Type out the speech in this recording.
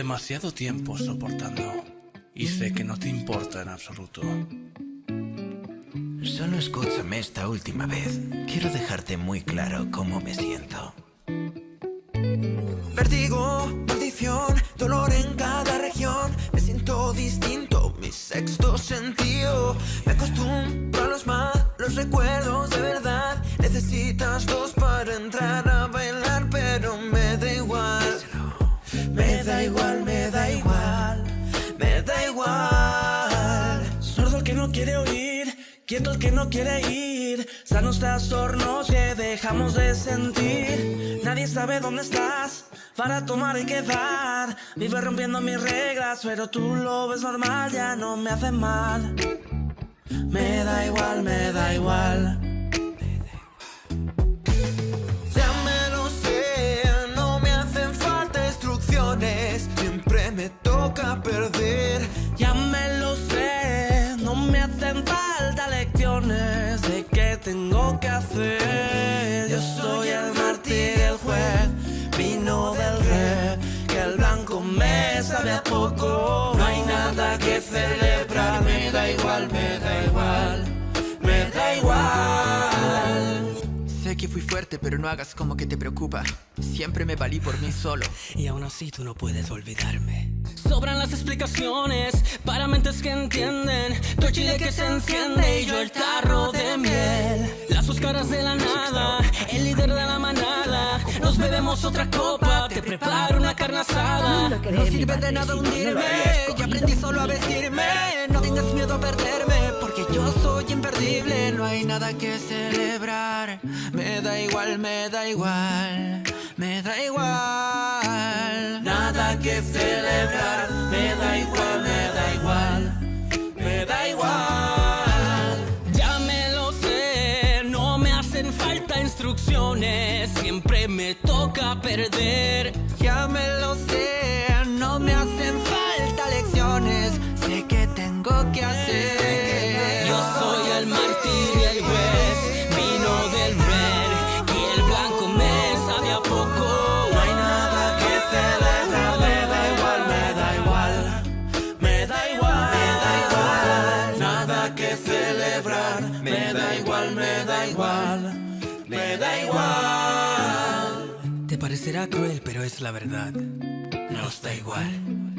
demasiado tiempo soportando y sé que no te importa en absoluto. Solo escúchame esta última vez. Quiero dejarte muy claro cómo me siento. Vértigo, maldición, dolor en cada región. Me siento distinto, mi sexto sentido. Me acostumbro a los malos recuerdos de verdad. Necesitas dos para entrar a bailar, pero me da igual. Me da igual, me da igual, me da igual. Sordo el que no quiere oír, quieto el que no quiere ir. Sanos trastornos que dejamos de sentir. Nadie sabe dónde estás para tomar y quedar. Vive rompiendo mis reglas, pero tú lo ves normal, ya no me hace mal. Me da igual, me da igual. Ya me lo sé, no me hacen falta instrucciones. Siempre me toca perder. Ya me lo sé, no me hacen falta lecciones de qué tengo que hacer. Yo soy el mártir, el juez, vino del rey, que el blanco me sabe a poco. No hay nada que celebrar, me da igual, me da igual, me da igual. Sé que fui fuerte, pero no hagas como que te preocupa. Siempre me valí por mí solo. Y aún así tú no puedes olvidarme. Sobran las explicaciones para mentes que entienden. Tu chile que se enciende y yo el tarro de miel. Las dos caras de la nada, el líder de la manada. Nos bebemos otra copa, te preparo una carne asada. No sirve de nada hundirme, ya aprendí solo a vestirme. No tengas miedo a perderme, porque yo soy imperdible. No hay nada que celebrar. Me da igual, me da igual, me da igual. Nada que celebrar, me da igual, me da igual, me da igual. Ya me lo sé, no me hacen falta instrucciones. Siempre me toca perder. Ya me lo sé, no me hacen falta lecciones. Sé que tengo que hacer. Yo soy el mártir y el juez, vino del red, y el blanco me sabe a poco. No hay nada que celebrar, me da igual, me da igual, me da igual, me da igual. Nada que celebrar, me da igual, me da igual, me da igual. Te parecerá cruel, pero es la verdad. Nos da igual.